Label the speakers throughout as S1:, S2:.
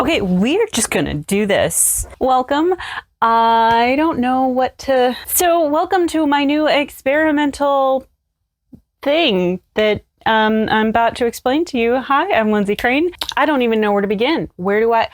S1: Okay, we're just gonna do this. Welcome. I don't know what to... So, welcome to my new experimental thing that I'm about to explain to you. Hi, I'm Lindsay Crane. I don't even know where to begin. I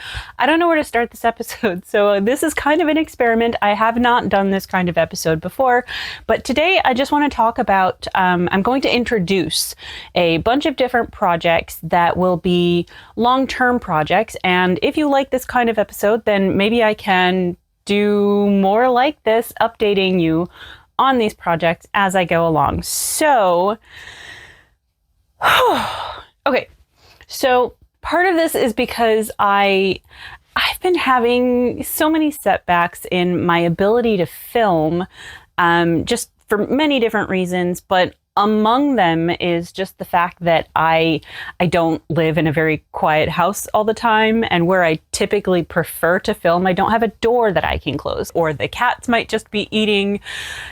S1: don't know where to start this episode. So this is kind of an experiment. I have not done this kind of episode before, but today I just want to talk about, I'm going to introduce a bunch of different projects that will be long-term projects. And if you like this kind of episode, then maybe I can do more like this, updating you on these projects as I go along. So, okay, so part of this is because I've been having so many setbacks in my ability to film, just for many different reasons, but among them is just the fact that I don't live in a very quiet house all the time, and where I typically prefer to film, I don't have a door that I can close, or the cats might just be eating.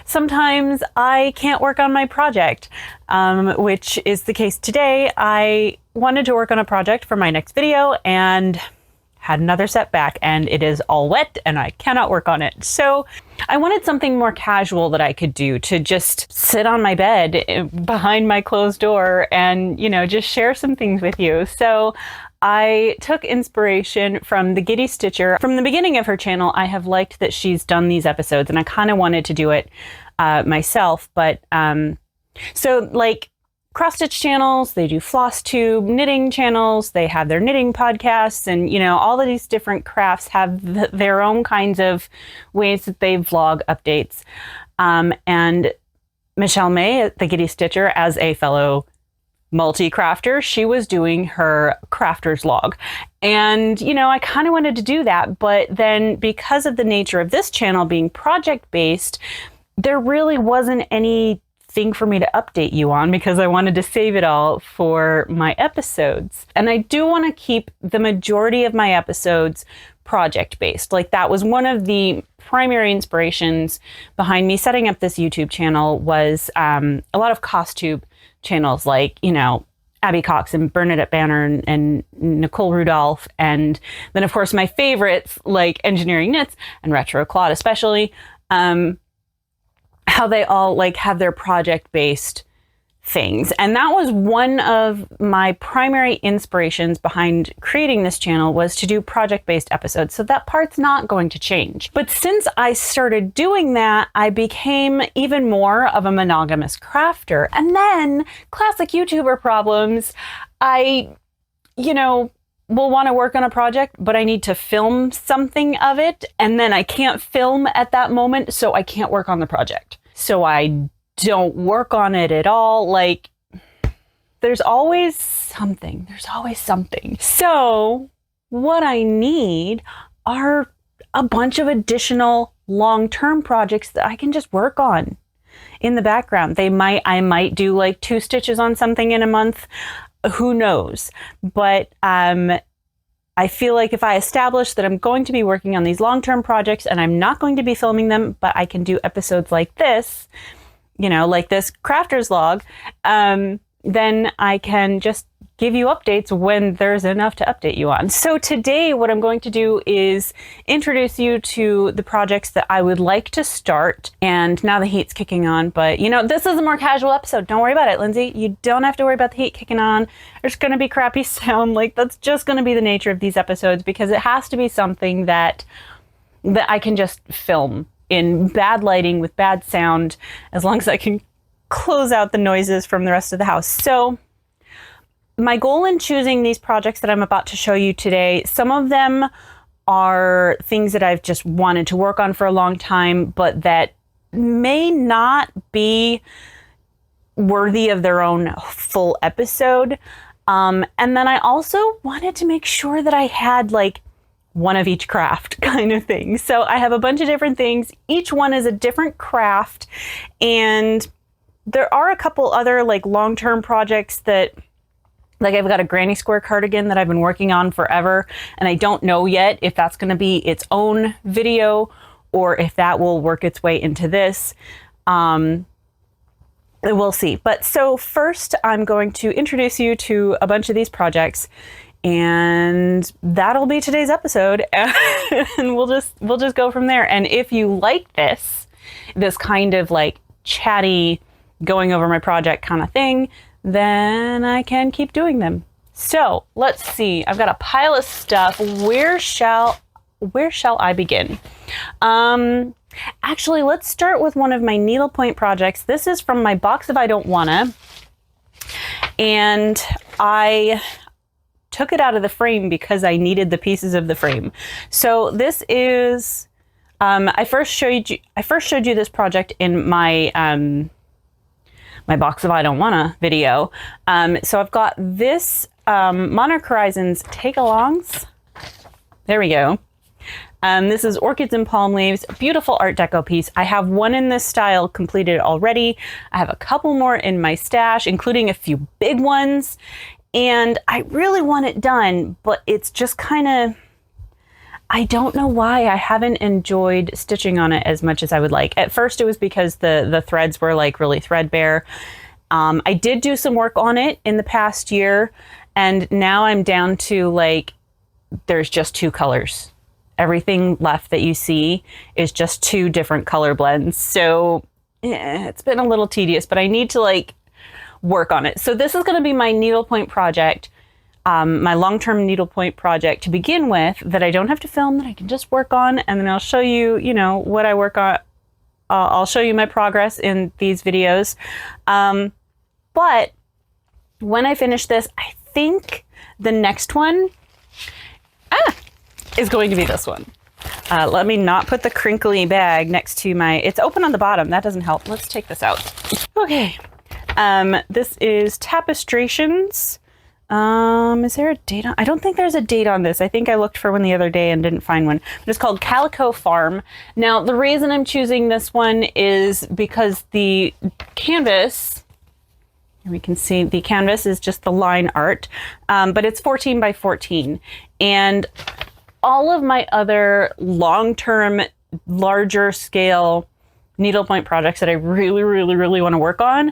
S1: Sometimes I can't work on my project, which is the case today. I wanted to work on a project for my next video and had another setback, and it is all wet and I cannot work on it. So I wanted something more casual that I could do, to just sit on my bed behind my closed door and, you know, just share some things with you. So I took inspiration from the Giddy Stitcher. From the beginning of her channel, I have liked that she's done these episodes, and I kind of wanted to do it myself. But so like cross stitch channels, they do floss tube, knitting channels, they have their knitting podcasts, and, you know, all of these different crafts have their own kinds of ways that they vlog updates. And Michelle May at the Giddy Stitcher, as a fellow multi-crafter, she was doing her crafter's log. And, you know, I kind of wanted to do that, but then because of the nature of this channel being project-based, there really wasn't any thing for me to update you on, because I wanted to save it all for my episodes. And I do want to keep the majority of my episodes project-based. Like, that was one of the primary inspirations behind me setting up this YouTube channel, was a lot of cost tube channels, like, you know, Abby Cox and Bernadette Banner and Nicole Rudolph. And then, of course, my favorites like Engineering Knits and Retro Claude, especially, how they all like have their project-based things. And that was one of my primary inspirations behind creating this channel, was to do project-based episodes. So that part's not going to change. But since I started doing that, I became even more of a monogamous crafter. And then classic YouTuber problems. I, you know, will want to work on a project, but I need to film something of it, and then I can't film at that moment, so I can't work on the project. So I don't work on it at all. Like, there's always something. So what I need are a bunch of additional long-term projects that I can just work on in the background. I might do like 2 stitches on something in a month. Who knows? But I feel like if I establish that I'm going to be working on these long-term projects and I'm not going to be filming them, but I can do episodes like this, you know, like this crafter's log, then I can just give you updates when there's enough to update you on. So today what I'm going to do is introduce you to the projects that I would like to start. And now the heat's kicking on, but you know, this is a more casual episode. Don't worry about it, Lindsay. You don't have to worry about the heat kicking on. There's going to be crappy sound. Like, that's just going to be the nature of these episodes, because it has to be something that I can just film in bad lighting with bad sound, as long as I can close out the noises from the rest of the house. So my goal in choosing these projects that I'm about to show you today, some of them are things that I've just wanted to work on for a long time, but that may not be worthy of their own full episode. And then I also wanted to make sure that I had like one of each craft kind of thing. So I have a bunch of different things. Each one is a different craft. And there are a couple other like long-term projects that, like, I've got a granny square cardigan that I've been working on forever, and I don't know yet if that's going to be its own video or if that will work its way into this. We'll see. But so first, I'm going to introduce you to a bunch of these projects, And that'll be today's episode. And we'll just go from there. And if you like this kind of like chatty, going over my project kind of thing, then I can keep doing them. So let's see. I've got a pile of stuff. Where shall I begin? Actually, let's start with one of my needlepoint projects. This is from my box of I Don't Wanna. And I took it out of the frame because I needed the pieces of the frame. So this is, I first showed you this project in my my box of I Don't Wanna video. So I've got this Monarch Horizons take-alongs. There we go. This is Orchids and Palm Leaves, beautiful Art Deco piece. I have one in this style completed already. I have a couple more in my stash, including a few big ones. And I really want it done, but it's just kind of, I don't know why I haven't enjoyed stitching on it as much as I would like. At first it was because the threads were like really threadbare. I did do some work on it in the past year, and now I'm down to like, there's just two colors. Everything left that you see is just two different color blends. So it's been a little tedious, but I need to like work on it. So this is going to be my needlepoint project, my long-term needlepoint project to begin with, that I don't have to film, that I can just work on, and then I'll show you, what I work on. I'll show you my progress in these videos. But when I finish this, I think the next one is going to be this one. Let me not put the crinkly bag next to it's open on the bottom. That doesn't help. Let's take this out. Okay. This is Tapestrations. Is there a date on? I don't think there's a date on this. I think I looked for one the other day and didn't find one. But it's called Calico Farm. Now, the reason I'm choosing this one is because the canvas, we can see the canvas is just the line art, but it's 14 by 14. And all of my other long-term, larger scale needlepoint projects that I really, really, really want to work on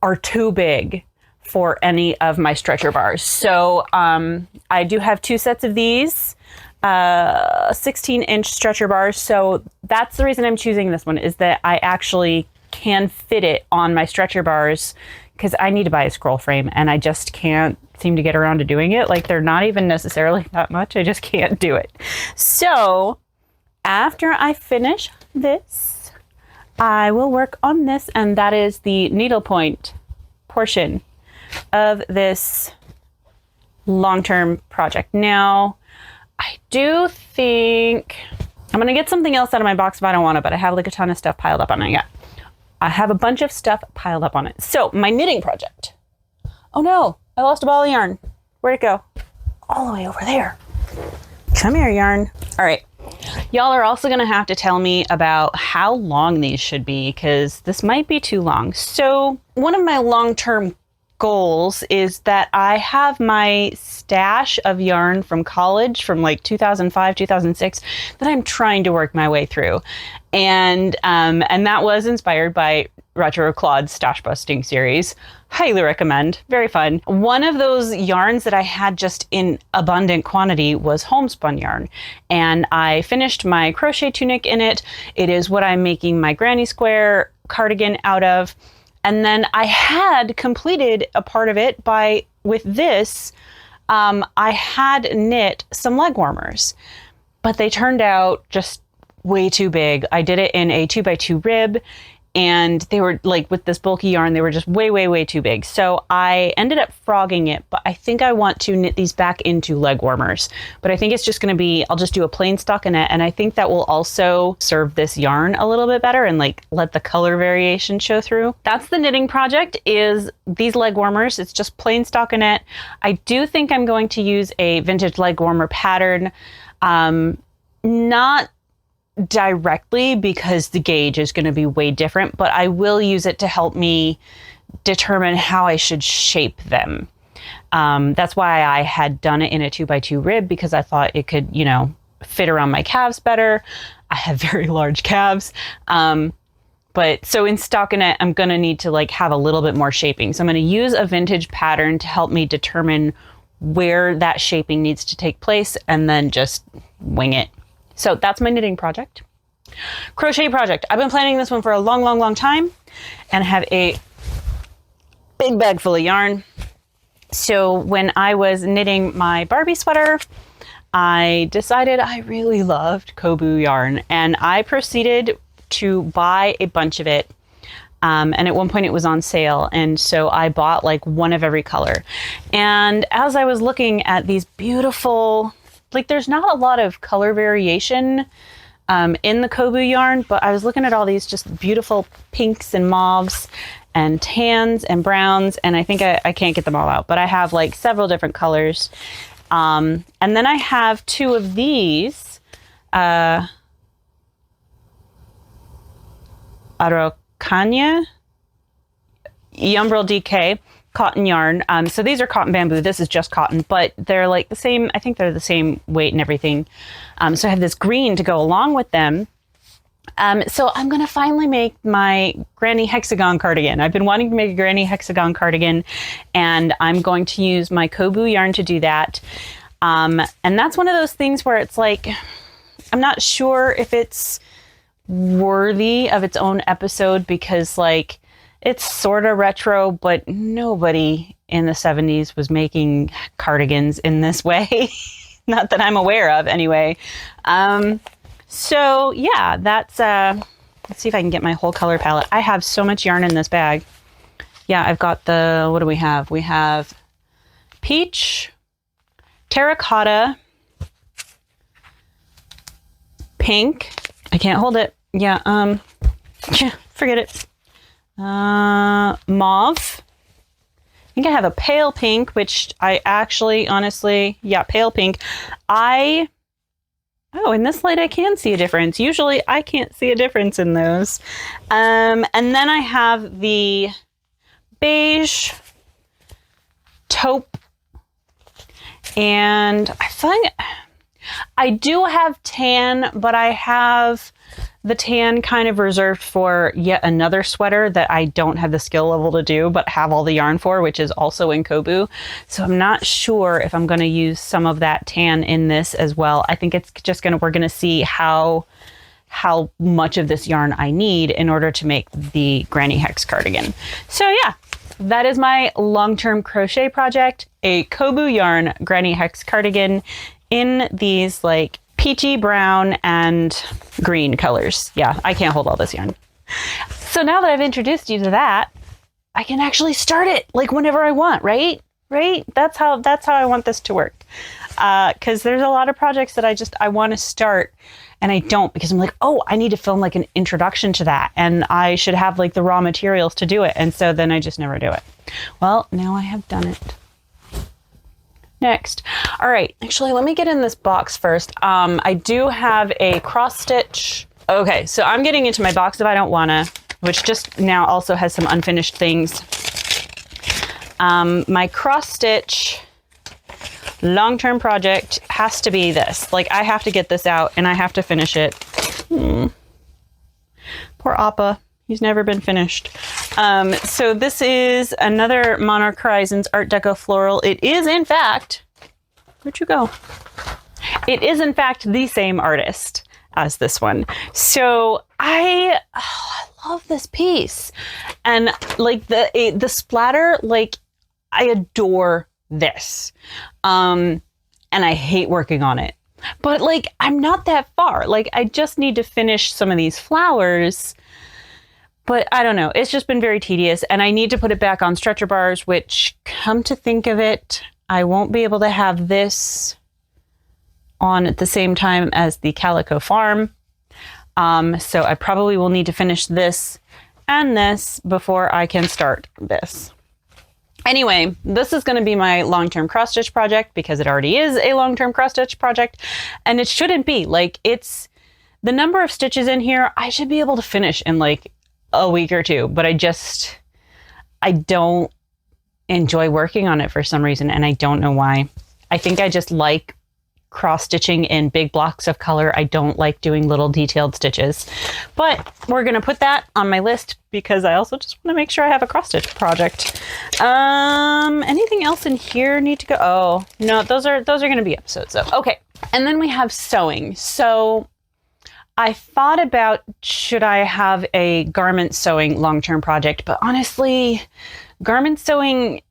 S1: are too big for any of my stretcher bars. So I do have two sets of these 16-inch stretcher bars. So that's the reason I'm choosing this one, is that I actually can fit it on my stretcher bars, because I need to buy a scroll frame and I just can't seem to get around to doing it. Like, they're not even necessarily that much. I just can't do it. So after I finish this, I will work on this, and that is the needlepoint portion of this long-term project. Now, I do think I'm gonna get something else out of my box if I don't want it, but I have like a ton of stuff piled up on it. Yeah, I have a bunch of stuff piled up on it. So my knitting project. Oh no, I lost a ball of yarn. Where'd it go? All the way over there. Come here, yarn. All right. Y'all are also going to have to tell me about how long these should be, because this might be too long. So one of my long-term goals is that I have my stash of yarn from college from like 2005, 2006 that I'm trying to work my way through. And that was inspired by Retro Claude's Stash Busting series. Highly recommend. Very fun. One of those yarns that I had just in abundant quantity was homespun yarn. And I finished my crochet tunic in it. It is what I'm making my granny square cardigan out of. And then I had completed a part of it with this, I had knit some leg warmers, but they turned out just way too big. I did it in a 2x2 rib, and they were like, with this bulky yarn, they were just way, way, way too big. So I ended up frogging it, but I think I want to knit these back into leg warmers. But I think it's just going to be, I'll just do a plain stockinette, and I think that will also serve this yarn a little bit better and like let the color variation show through. That's the knitting project, is these leg warmers. It's just plain stockinette. I do think I'm going to use a vintage leg warmer pattern. Not directly, because the gauge is going to be way different, but I will use it to help me determine how I should shape them. That's why I had done it in a 2x2 rib, because I thought it could, fit around my calves better. I have very large calves. But so in stockinette, I'm going to need to like have a little bit more shaping. So I'm going to use a vintage pattern to help me determine where that shaping needs to take place and then just wing it. So that's my knitting project. Crochet project. I've been planning this one for a long, long, long time and have a big bag full of yarn. So when I was knitting my Barbie sweater, I decided I really loved Kobu yarn and I proceeded to buy a bunch of it. And at one point it was on sale. And so I bought like one of every color. And as I was looking at these beautiful, like there's not a lot of color variation in the Kobu yarn, but I was looking at all these just beautiful pinks and mauves and tans and browns. And I think I can't get them all out, but I have like several different colors. And then I have two of these, Araucania Umbrel DK cotton yarn. So these are cotton bamboo. This is just cotton, but they're like the same. I think they're the same weight and everything. So I have this green to go along with them. So I'm going to finally make my granny hexagon cardigan. I've been wanting to make a granny hexagon cardigan and I'm going to use my Kobu yarn to do that. And that's one of those things where it's like, I'm not sure if it's worthy of its own episode because like it's sort of retro, but nobody in the 70s was making cardigans in this way. Not that I'm aware of anyway. So yeah, that's, let's see if I can get my whole color palette. I have so much yarn in this bag. Yeah, I've got the, what do we have? We have peach, terracotta, pink. I can't hold it. Yeah, forget it. Mauve. I think I have a pale pink, which I actually, honestly, yeah, pale pink. Oh, in this light I can see a difference. Usually I can't see a difference in those. And then I have the beige, taupe, and I find I do have tan, but I have the tan kind of reserved for yet another sweater that I don't have the skill level to do, but have all the yarn for, which is also in Kobu. So I'm not sure if I'm going to use some of that tan in this as well. I think it's just we're going to see how much of this yarn I need in order to make the granny hex cardigan. So yeah, that is my long-term crochet project, a Kobu yarn granny hex cardigan in these like peachy brown and green colors. Yeah, I can't hold all this yarn. So now that I've introduced you to that, I can actually start it like whenever I want, right? Right? That's how I want this to work. Because there's a lot of projects that I want to start and I don't, because I'm like, oh, I need to film like an introduction to that and I should have like the raw materials to do it. And so then I just never do it. Well, now I have done it. Next. All right, actually, let me get in this box first. I do have a cross stitch. Okay, so I'm getting into my box if I don't wanna, which just now also has some unfinished things. My cross stitch long-term project has to be this. Like I have to get this out and I have to finish it. Poor Appa. He's never been finished. So this is another Monarch Horizons Art Deco Floral. It is, in fact, where'd you go? It is, in fact, the same artist as this one. So I love this piece. And like the splatter, like I adore this. And I hate working on it. But like, I'm not that far. Like, I just need to finish some of these flowers. But I don't know, it's just been very tedious and I need to put it back on stretcher bars, which, come to think of it, I won't be able to have this on at the same time as the Calico Farm. So I probably will need to finish this and this before I can start this. Anyway, this is going to be my long-term cross stitch project because it already is a long-term cross stitch project and it shouldn't be. Like, it's the number of stitches in here, I should be able to finish in like a week or two, but I don't enjoy working on it for some reason and I don't know why. I think I just like cross stitching in big blocks of color. I don't like doing little detailed stitches, but we're going to put that on my list because I also just want to make sure I have a cross stitch project. Anything else in here need to go? Oh, no, those are going to be episodes though. Okay. And then we have sewing. So I thought about, should I have a garment sewing long-term project? But honestly, garment sewing,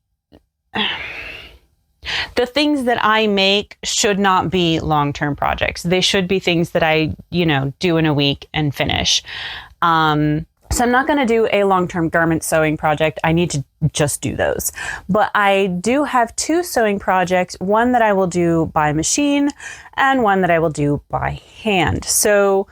S1: the things that I make should not be long-term projects. They should be things that I, do in a week and finish. So I'm not going to do a long-term garment sewing project. I need to just do those. But I do have 2 sewing projects, one that I will do by machine and one that I will do by hand. So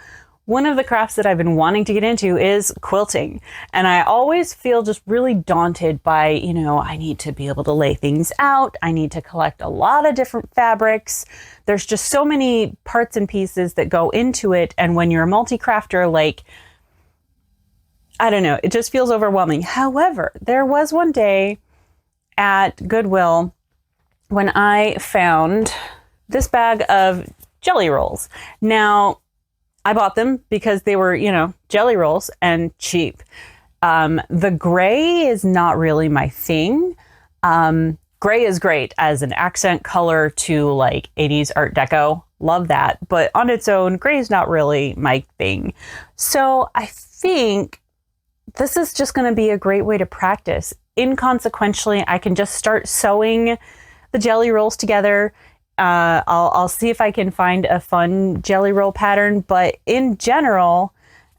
S1: one of the crafts that I've been wanting to get into is quilting. And I always feel just really daunted by, I need to be able to lay things out. I need to collect a lot of different fabrics. There's just so many parts and pieces that go into it. And when you're a multi-crafter, I don't know, it just feels overwhelming. However, there was one day at Goodwill when I found this bag of jelly rolls. Now, I bought them because they were, jelly rolls and cheap. The gray is not really my thing. Gray is great as an accent color to 80s Art Deco. Love that. But on its own, gray is not really my thing. So I think this is just going to be a great way to practice. Inconsequentially, I can just start sewing the jelly rolls together. I'll see if I can find a fun jelly roll pattern, but in general,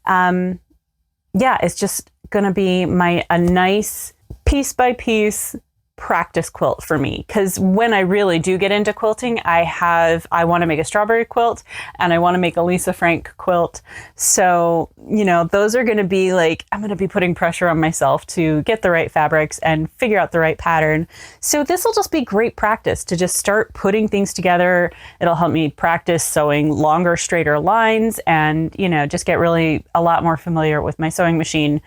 S1: it's just going to be a nice piece by piece practice quilt for me. Because when I really do get into quilting, I want to make a strawberry quilt and I want to make a Lisa Frank quilt. So, those are going to be I'm going to be putting pressure on myself to get the right fabrics and figure out the right pattern. So this will just be great practice to just start putting things together. It'll help me practice sewing longer, straighter lines and, just get really a lot more familiar with my sewing machine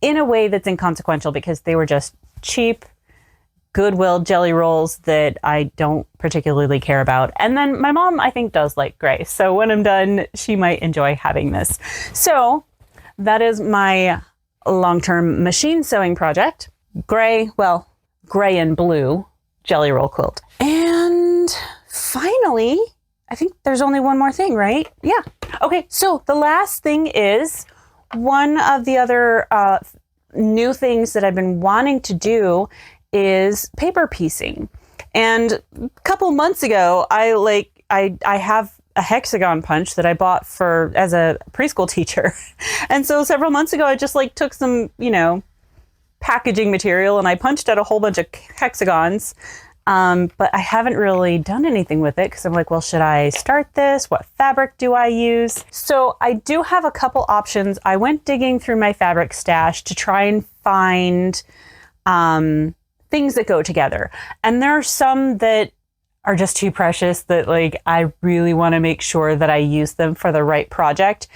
S1: in a way that's inconsequential because they were just cheap Goodwill jelly rolls that I don't particularly care about. And then my mom, I think, does like gray. So when I'm done, she might enjoy having this. So that is my long-term machine sewing project. Gray and blue jelly roll quilt. And finally, I think there's only one more thing, right? Yeah. Okay, so the last thing is one of the other new things that I've been wanting to do is paper piecing. And a couple months ago, I have a hexagon punch that I bought as a preschool teacher. And so several months ago, I just took some, packaging material and I punched out a whole bunch of hexagons. But I haven't really done anything with it because I'm well, should I start this? What fabric do I use? So I do have a couple options. I went digging through my fabric stash to try and find things that go together. And there are some that are just too precious that I really want to make sure that I use them for the right project.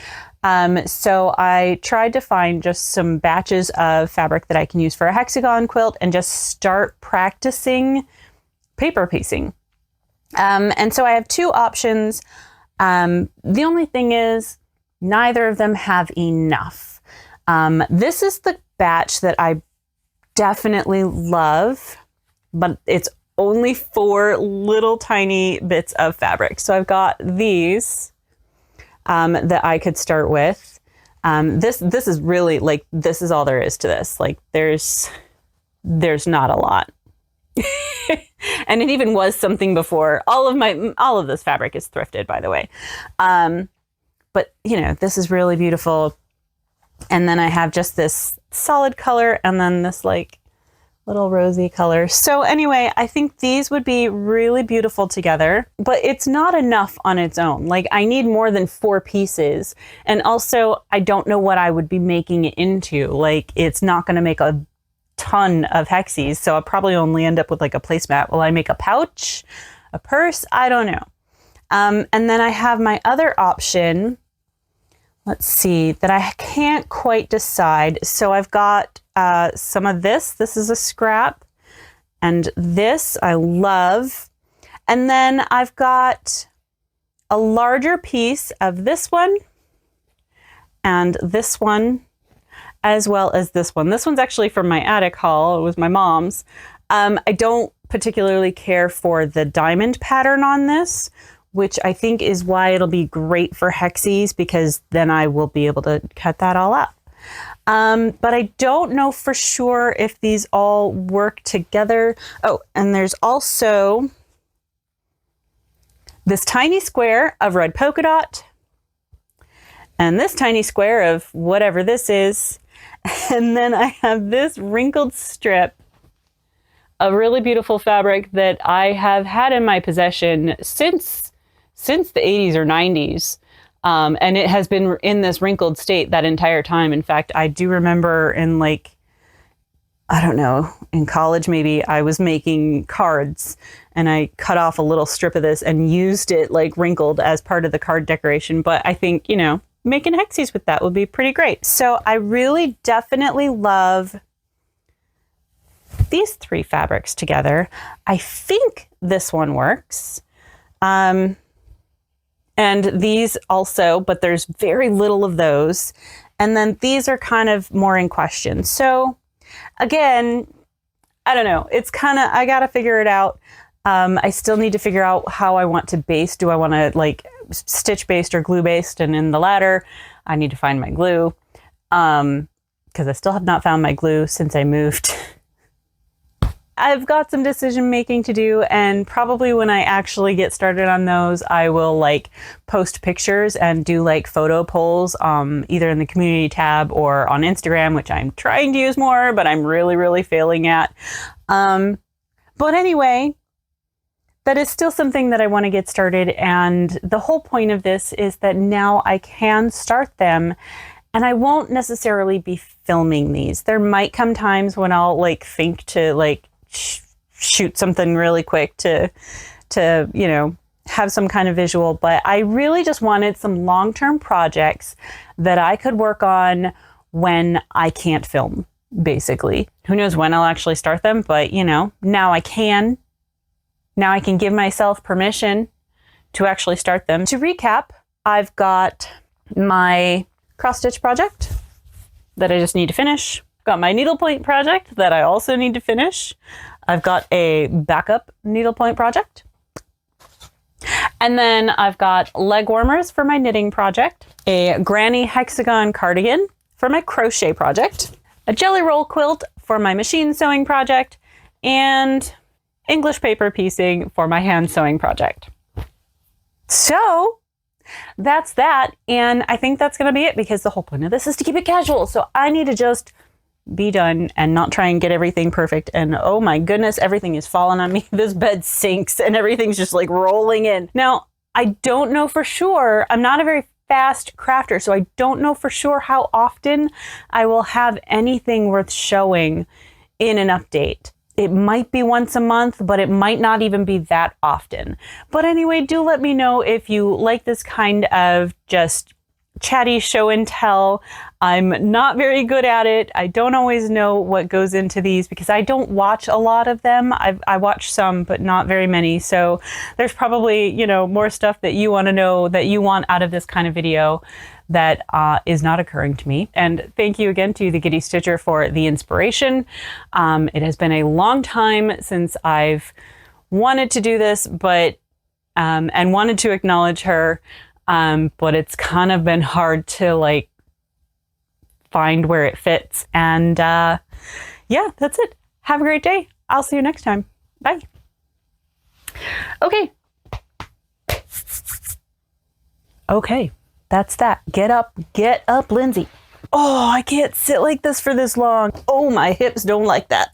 S1: So I tried to find just some batches of fabric that I can use for a hexagon quilt and just start practicing paper piecing. And so I have 2 options. The only thing is neither of them have enough. This is the batch that I definitely love, but it's only 4 little tiny bits of fabric. So I've got these that I could start with. This is really this is all there is to this. There's not a lot. And it even was something before. All of this fabric is thrifted, by the way. But this is really beautiful. And then I have just this solid color and then this little rosy color. So anyway, I think these would be really beautiful together, but it's not enough on its own. I need more than 4 pieces. And also I don't know what I would be making it into. It's not going to make a ton of hexies. So I'll probably only end up with a placemat. Will I make a pouch, a purse? I don't know. And then I have my other option. Let's see, that I can't quite decide. So I've got some of this. This is a scrap. And this I love. And then I've got a larger piece of this one and this one, as well as this one. This one's actually from my attic haul. It was my mom's. I don't particularly care for the diamond pattern on this, which I think is why it'll be great for hexies, because then I will be able to cut that all up. But I don't know for sure if these all work together. Oh, and there's also this tiny square of red polka dot and this tiny square of whatever this is. And then I have this wrinkled strip of really beautiful fabric that I have had in my possession since the 80s or 90s. And it has been in this wrinkled state that entire time. In fact, I do remember in like, I don't know, in college maybe, I was making cards and I cut off a little strip of this and used it like wrinkled as part of the card decoration. But I think, you know, making hexies with that would be pretty great. So I really definitely love these three fabrics together. I think this one works. And these also, but there's very little of those. And then these are kind of more in question. So again, I don't know. It's kind of, I got to figure it out. I still need to figure out how I want to baste. Do I want to like stitch based or glue based? And in the latter, I need to find my glue. Because I still have not found my glue since I moved. I've got some decision making to do, and probably when I actually get started on those, I will like post pictures and do like photo polls, either in the community tab or on Instagram, which I'm trying to use more, but I'm really failing at. But anyway, that is still something that I want to get started. And the whole point of this is that now I can start them, and I won't necessarily be filming these. There might come times when I'll like think to like shoot something really quick to you know, have some kind of visual, but I really just wanted some long-term projects that I could work on when I can't film, basically. Who knows when I'll actually start them, but you know, now I can give myself permission to actually start them. To recap, I've got my cross stitch project that I just need to finish. Got my needlepoint project that I also need to finish. I've got a backup needlepoint project. And then I've got leg warmers for my knitting project, a granny hexagon cardigan for my crochet project, a jelly roll quilt for my machine sewing project, and English paper piecing for my hand sewing project. So that's that. And I think that's going to be it, because the whole point of this is to keep it casual. So I need to just be done and not try and get everything perfect. And oh my goodness, everything is falling on me. This bed sinks and everything's just like rolling in. Now, I don't know for sure. I'm not a very fast crafter, so I don't know for sure how often I will have anything worth showing in an update. It might be once a month, but it might not even be that often. But anyway, do let me know if you like this kind of just chatty show and tell. I'm not very good at it. I don't always know what goes into these because I don't watch a lot of them. I watch some, but not very many. So there's probably, you know, more stuff that you want to know that you want out of this kind of video that is not occurring to me. And thank you again to the Giddy Stitcher for the inspiration. It has been a long time since I've wanted to do this, but and wanted to acknowledge her. But it's kind of been hard to like find where it fits. And yeah, that's it. Have a great day. I'll see you next time. Bye. Okay. Okay, that's that. Get up, Lindsay. Oh, I can't sit like this for this long. Oh, my hips don't like that.